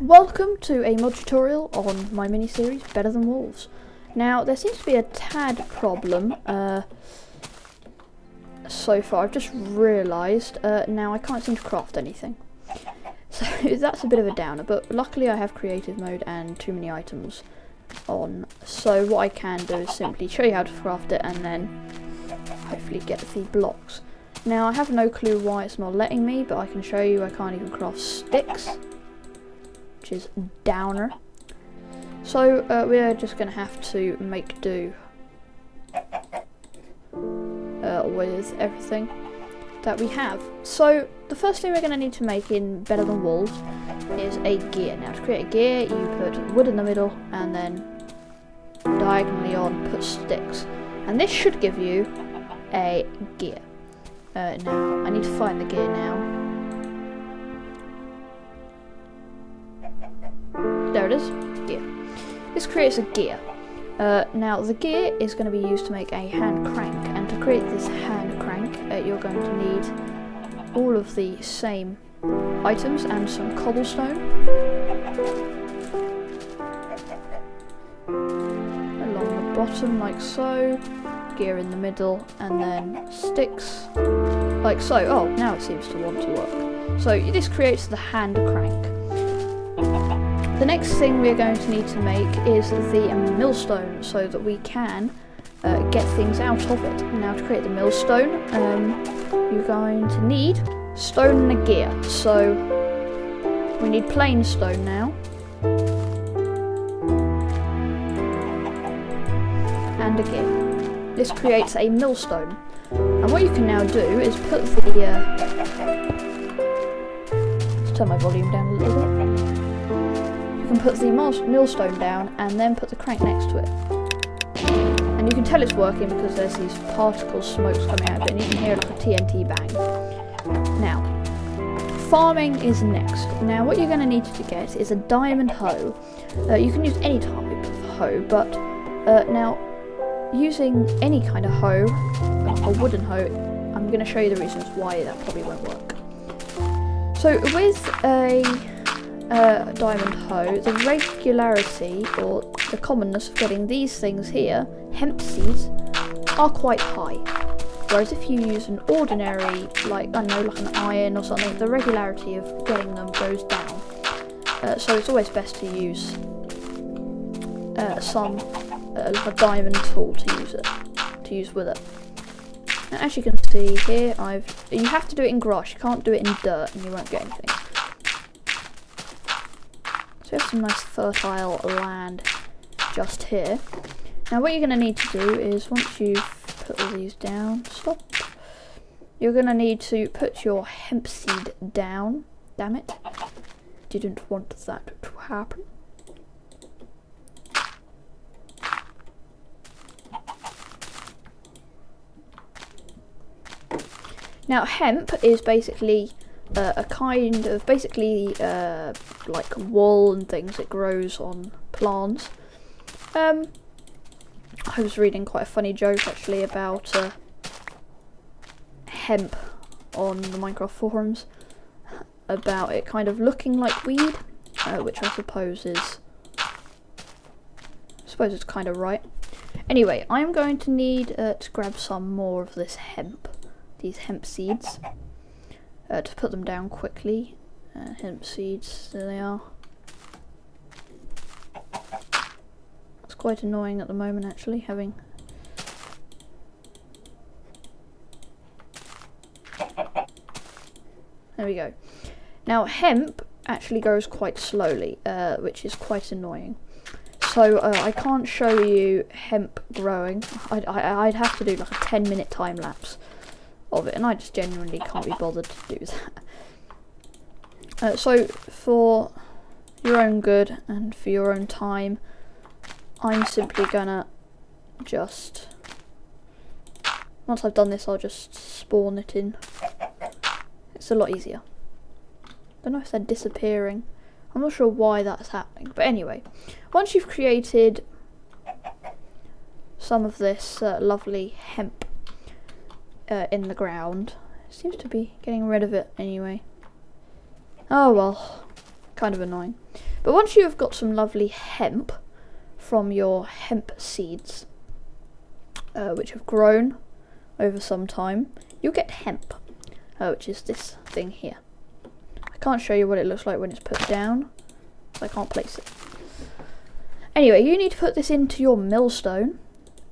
Welcome to a mod tutorial on my mini-series Better Than Wolves. Now there seems to be a tad problem so far. I've just realised now I can't seem to craft anything. So that's a bit of a downer, but luckily I have creative mode and too many items on. So what I can do is simply show you how to craft it and then hopefully get the blocks. Now I have no clue why it's not letting me, but I can show you I can't even craft sticks, which is downer. So we're just going to have to make do with everything that we have. So the first thing we're going to need to make in Better Than Wolves is a gear. Now to create a gear you put wood in the middle and then diagonally on put sticks, and this should give you a gear. Now I need to find the gear now. There it is, gear. This creates a gear. Now the gear is going to be used to make a hand crank, and to create this hand crank you're going to need all of the same items and some cobblestone. Along the bottom like so, gear in the middle, and then sticks like so. Oh, now it seems to want to work. So this creates the hand crank. The next thing we're going to need to make is the millstone so that we can get things out of it. Now to create the millstone, you're going to need stone and a gear. So we need plain stone now. And a gear. This creates a millstone. And what you can now do is put the... let's turn my volume down a little bit. You can put the millstone down and then put the crank next to it. And you can tell it's working because there's these particle smokes coming out of it, and you can hear like a TNT bang. Now, farming is next. Now what you're going to need to get is a diamond hoe. You can use any type of hoe, but now using any kind of hoe, like a wooden hoe, I'm going to show you the reasons why that probably won't work. So with a diamond hoe, the regularity or the commonness of getting these things here, hemp seeds, are quite high. Whereas if you use an ordinary, like I don't know, like an iron or something, the regularity of getting them goes down. So it's always best to use like a diamond tool to use with it. Now, as you can see here, you have to do it in grass. You can't do it in dirt, and you won't get anything. So we have some nice fertile land just here. Now what you're going to need to do is, once you've put all these down, you're going to need to put your hemp seed down. Damn it, didn't want that to happen. Now hemp is basically a kind of like wool and things. It grows on plants. I was reading quite a funny joke actually about hemp on the Minecraft forums, about it kind of looking like weed, which I suppose is kind of right. Anyway, I'm going to need to grab some more of this hemp. These hemp seeds, to put them down quickly. Hemp seeds, there they are. It's quite annoying at the moment actually, having... There we go. Now hemp actually grows quite slowly, which is quite annoying. So I can't show you hemp growing. I'd have to do like a 10-minute time lapse of it, and I just genuinely can't be bothered to do that. So for your own good and for your own time, I'm simply gonna just, once I've done this, I'll just spawn it in. It's a lot easier. Don't know if they're disappearing. I'm not sure why that's happening, but anyway, once you've created some of this lovely hemp in the ground, it seems to be getting rid of it anyway. Oh well, kind of annoying. But once you have got some lovely hemp from your hemp seeds, which have grown over some time, you'll get hemp, which is this thing here. I can't show you what it looks like when it's put down, so I can't place it. Anyway, you need to put this into your millstone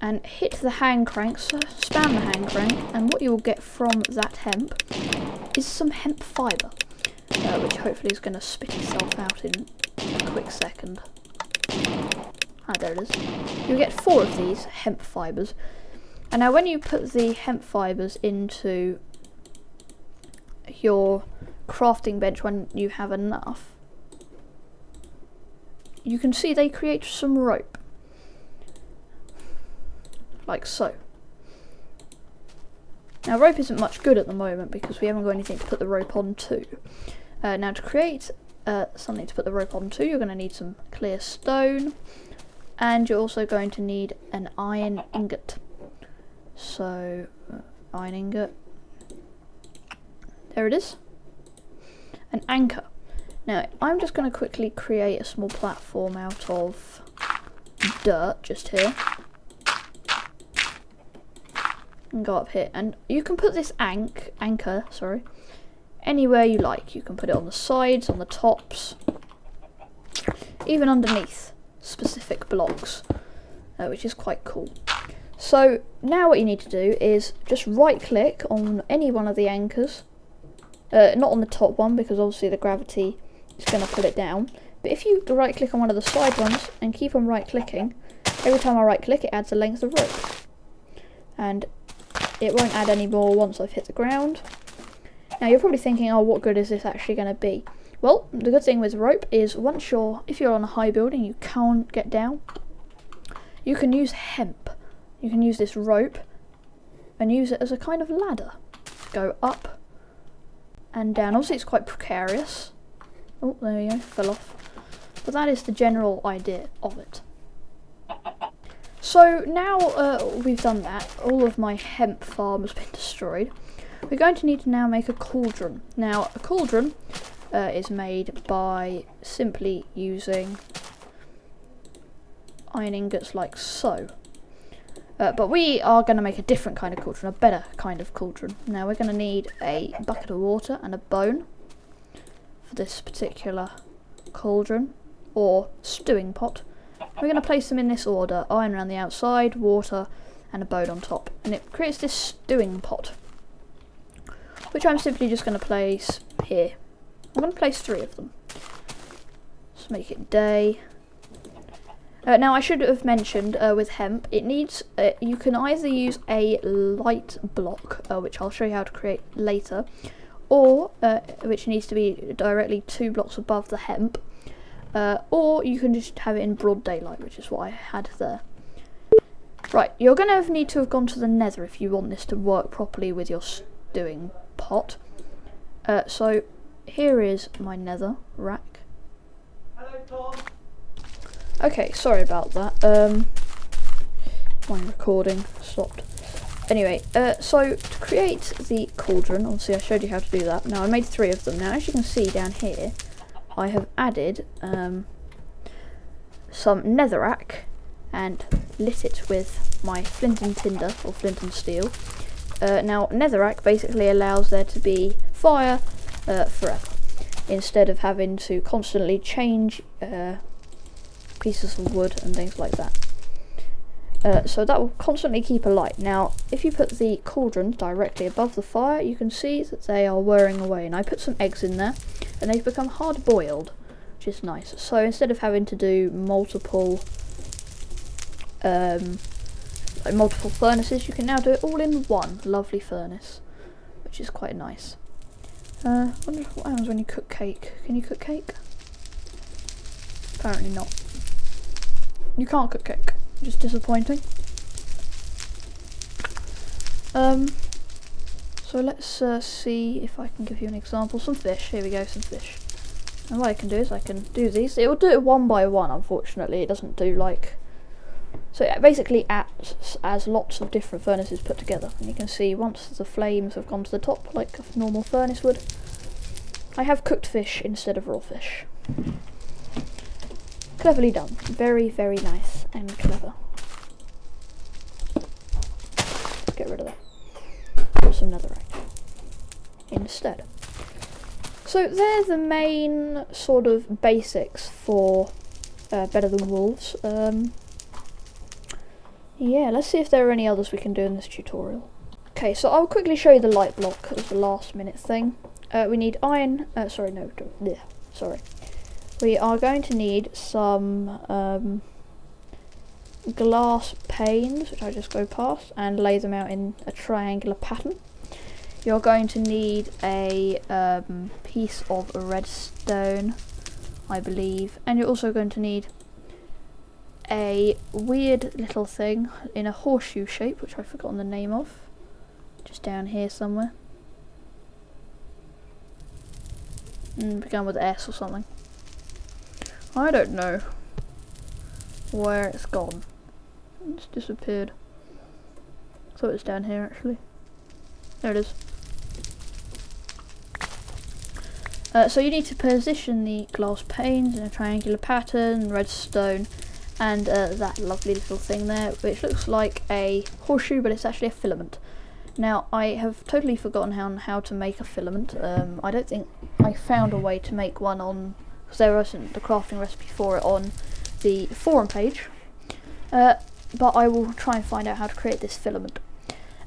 and hit the hand crank, so spam the hand crank, and what you will get from that hemp is some hemp fibre, which hopefully is going to spit itself out in a quick second. Ah, there it is. You'll get 4 of these hemp fibres. And now when you put the hemp fibres into your crafting bench when you have enough, you can see they create some rope. Like so. Now rope isn't much good at the moment because we haven't got anything to put the rope onto. Now to create something to put the rope onto, you're going to need some clear stone, and you're also going to need an iron ingot. So, iron ingot, there it is, an anchor. Now I'm just going to quickly create a small platform out of dirt just here, and go up here, and you can put this anchor anywhere you like. You can put it on the sides, on the tops, even underneath specific blocks, which is quite cool. So now what you need to do is just right click on any one of the anchors, not on the top one because obviously the gravity is going to pull it down, but if you right click on one of the side ones and keep on right clicking, every time I right click it adds a length of rope, and it won't add any more once I've hit the ground. Now you're probably thinking, oh, what good is this actually going to be? Well, the good thing with rope is if you're on a high building you can't get down, you can use hemp. You can use this rope and use it as a kind of ladder. Go up and down. Obviously it's quite precarious. Oh, there we go, fell off. But that is the general idea of it. So now we've done that, all of my hemp farm has been destroyed. We're going to need to now make a cauldron. Now a cauldron is made by simply using iron ingots like so. But we are going to make a different kind of cauldron, a better kind of cauldron. Now we're going to need a bucket of water and a bone for this particular cauldron, or stewing pot. We're going to place them in this order: iron around the outside, water, and a bone on top. And it creates this stewing pot, which I'm simply just going to place here. I'm going to place 3 of them. Let's make it day. Now I should have mentioned with hemp, it needs, you can either use a light block, which I'll show you how to create later, or which needs to be directly 2 blocks above the hemp, or you can just have it in broad daylight, which is what I had there. Right, you're going to need to have gone to the nether if you want this to work properly with your stewing pot. So here is my nether rack. Hello, Tom. Okay, sorry about that. My recording stopped. Anyway, so to create the cauldron, obviously I showed you how to do that. Now I made 3 of them. Now as you can see down here, I have added some netherrack and lit it with my flint and tinder, or flint and steel. Now netherrack basically allows there to be fire forever, instead of having to constantly change pieces of wood and things like that. So that will constantly keep alight. Now if you put the cauldron directly above the fire, you can see that they are whirring away, and I put some eggs in there and they've become hard boiled, which is nice. So instead of having to do multiple furnaces, you can now do it all in one lovely furnace, which is quite nice. I wonder what happens when you cook cake. Can you cook cake? Apparently not. You can't cook cake, which is disappointing. So let's see if I can give you an example. Some fish, here we go, some fish. And what I can do is I can do these. It will do it one by one, unfortunately. It doesn't do like... So it basically acts as lots of different furnaces put together. And you can see once the flames have gone to the top, like a normal furnace would, I have cooked fish instead of raw fish. cleverly done. Very, very nice and clever. Get rid of that. Put some netherite instead. So they're the main sort of basics for Better Than Wolves. Yeah, let's see if there are any others we can do in this tutorial. Okay, so I'll quickly show you the light block as the last minute thing. We need iron, sorry. We are going to need some glass panes, which I just go past, and lay them out in a triangular pattern. You're going to need a piece of redstone, I believe, and you're also going to need a weird little thing in a horseshoe shape, which I've forgotten the name of, just down here somewhere. Began with S or something. I don't know where it's gone. It's disappeared. I thought it was down here actually. There it is. So you need to position the glass panes in a triangular pattern, redstone, and that lovely little thing there, which looks like a horseshoe, but it's actually a filament. Now, I have totally forgotten how to make a filament. I don't think I found a way to make one on, because there wasn't the crafting recipe for it on the forum page. But I will try and find out how to create this filament.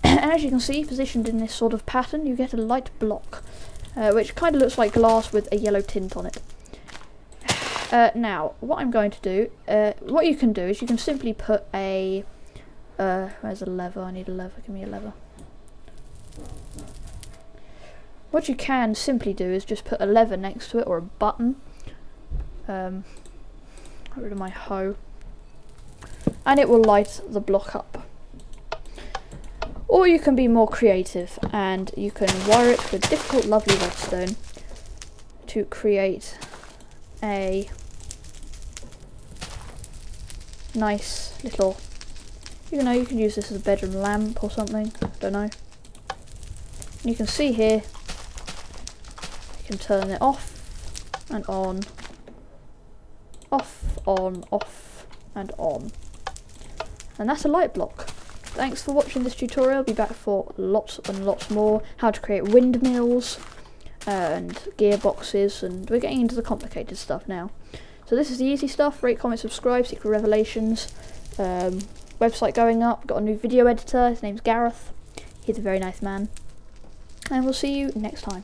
And as you can see, positioned in this sort of pattern, you get a light block, which kind of looks like glass with a yellow tint on it. Now, what I'm going to do, what you can do is you can simply put a, where's a lever? I need a lever, give me a lever. What you can simply do is just put a lever next to it, or a button. Get rid of my hoe. And it will light the block up. Or you can be more creative and you can wire it with difficult, lovely redstone to create a nice little, you can use this as a bedroom lamp or something, don't know. And you can see here, you can turn it off and on, off, on, off and on. And that's a light block. Thanks for watching this tutorial. I'll be back for lots and lots more. How to create windmills and gearboxes, and we're getting into the complicated stuff now. So this is the easy stuff. Rate, comment, subscribe, Secret Revelations. Website going up. Got a new video editor. His name's Gareth. He's a very nice man. And we'll see you next time.